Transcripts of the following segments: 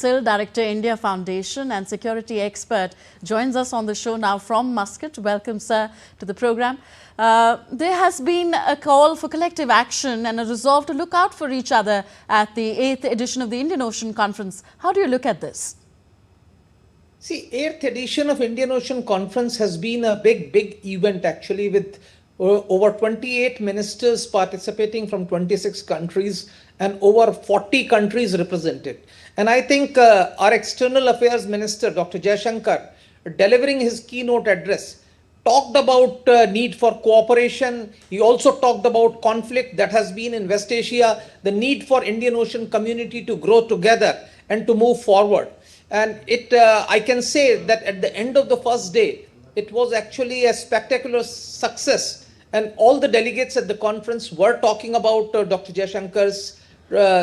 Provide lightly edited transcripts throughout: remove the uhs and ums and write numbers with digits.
Director, India Foundation and security expert, joins us on the show now from Muscat. Welcome, sir, to the program. There has been a call for collective action and a resolve to look out for each other at the 8th edition of the Indian Ocean Conference. How do you look at this? See, 8th edition of Indian Ocean Conference has been a big event actually, with over 28 ministers participating from 26 countries and over 40 countries represented. And I think our External Affairs Minister, Dr. Jaishankar, delivering his keynote address, talked about need for cooperation. He also talked about conflict that has been in West Asia, the need for Indian Ocean community to grow together and to move forward. And I can say that at the end of the first day, it was actually a spectacular success. And all the delegates at the conference were talking about Dr. Jaishankar's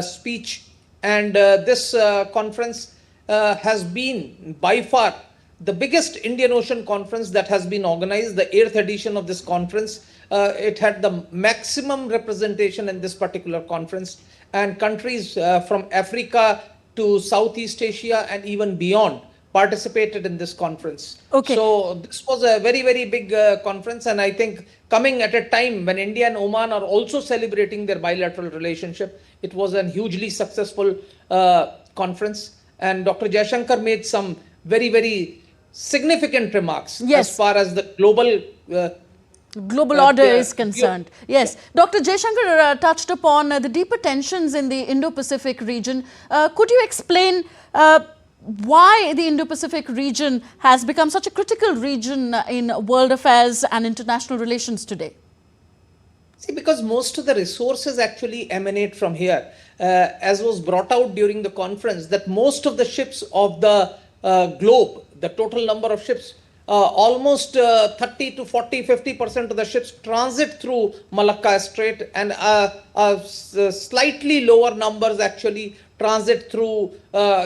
speech. And this conference has been by far the biggest Indian Ocean conference that has been organized, the 8th edition of this conference. It had the maximum representation in this particular conference, and countries from Africa to Southeast Asia and even beyond participated in this conference. Okay. So this was a very big conference, and I think coming at a time when India and Oman are also celebrating their bilateral relationship, it was a hugely successful conference. And Dr. Jaishankar made some very significant remarks as far as the global order is concerned. Yes. Dr. Jaishankar touched upon the deeper tensions in the Indo-Pacific region. Could you explain why the Indo-Pacific region has become such a critical region in world affairs and international relations today? See, because most of the resources actually emanate from here. As was brought out during the conference, that most of the ships of the globe, the total number of ships, almost 30 to 40, 50% of the ships transit through Malacca Strait, and slightly lower numbers actually transit through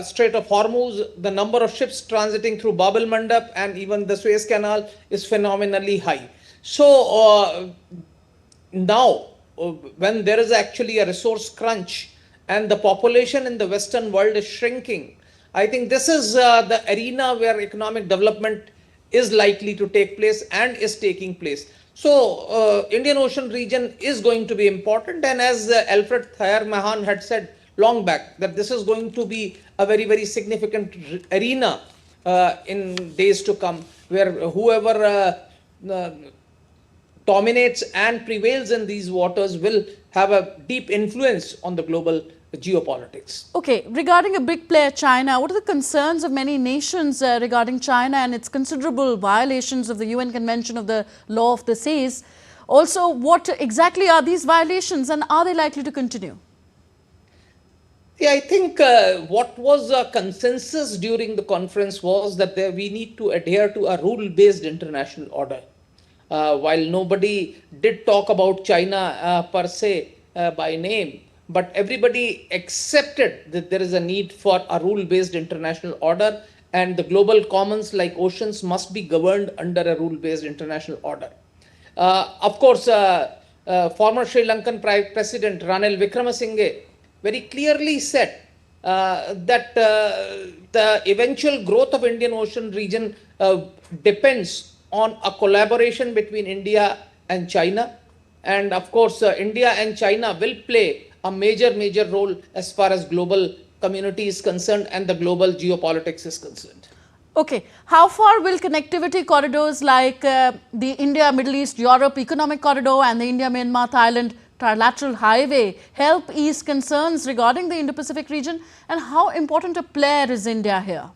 Strait of Hormuz. The number of ships transiting through Bab el Mandab and even the Suez Canal is phenomenally high. So now, when there is actually a resource crunch and the population in the Western world is shrinking, I think this is the arena where economic development is likely to take place and is taking place. So Indian Ocean region is going to be important, and as Alfred Thayer Mahan had said long back, that this is going to be a very significant arena in days to come, where whoever dominates and prevails in these waters will have a deep influence on the global geopolitics. Okay, regarding a big player, China, what are the concerns of many nations regarding China and its considerable violations of the UN Convention of the Law of the Seas? Also, what exactly are these violations, and are they likely to continue? Yeah, I think what was a consensus during the conference was that we need to adhere to a rule-based international order. While nobody did talk about China per se by name, but everybody accepted that there is a need for a rule-based international order, and the global commons like oceans must be governed under a rule-based international order. Of course, former Sri Lankan President Ranil Wickremesinghe very clearly said that the eventual growth of Indian Ocean region depends on a collaboration between India and China. And of course, India and China will play a major role as far as global community is concerned and the global geopolitics is concerned. Okay, how far will connectivity corridors like the India, Middle East, Europe Economic Corridor and the India, Myanmar, Thailand trilateral highway help ease concerns regarding the Indo-Pacific region, and how important a player is India here?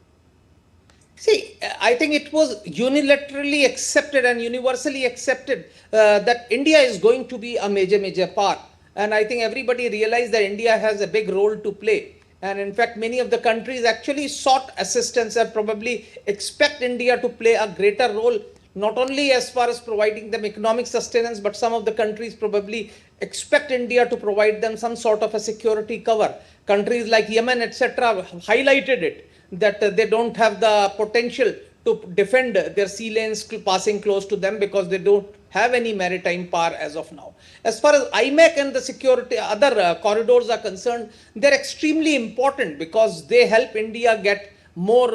See, I think it was unilaterally accepted and universally accepted that India is going to be a major part. And I think everybody realized that India has a big role to play. And in fact, many of the countries actually sought assistance and probably expect India to play a greater role, not only as far as providing them economic sustenance, but some of the countries probably expect India to provide them some sort of a security cover. Countries like Yemen, etc., highlighted it, that they don't have the potential to defend their sea lanes passing close to them because they don't have any maritime power as of now. As far as IMEC and the security, other corridors are concerned, they're extremely important because they help India get more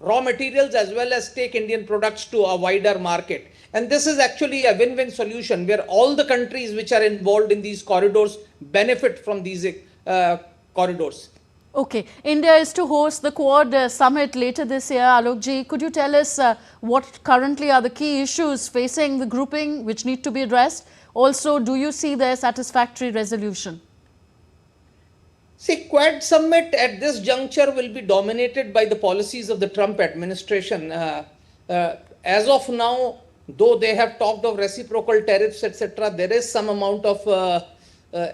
raw materials as well as take Indian products to a wider market. And this is actually a win-win solution where all the countries which are involved in these corridors benefit from these corridors. Okay, India is to host the Quad summit later this year. Alokji, could you tell us what currently are the key issues facing the grouping which need to be addressed? Also, do you see their satisfactory resolution? See, Quad summit at this juncture will be dominated by the policies of the Trump administration. As of now, though they have talked of reciprocal tariffs, etc., there is some amount of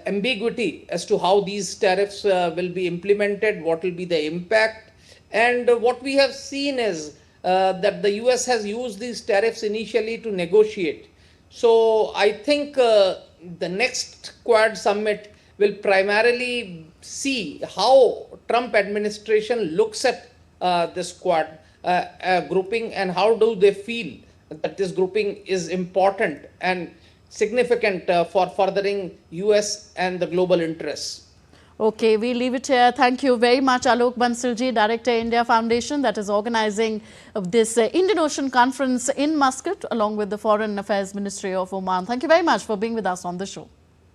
ambiguity as to how these tariffs will be implemented, what will be the impact. And what we have seen is that the US has used these tariffs initially to negotiate. So I think the next Quad summit will primarily see how Trump administration looks at this Quad grouping and how do they feel that this grouping is important and significant for furthering US and the global interests. Okay, we leave it here. Thank you very much, Alok Bansalji, Director, India Foundation, that is organizing this Indian Ocean Conference in Muscat along with the Foreign Affairs Ministry of Oman. Thank you very much for being with us on the show.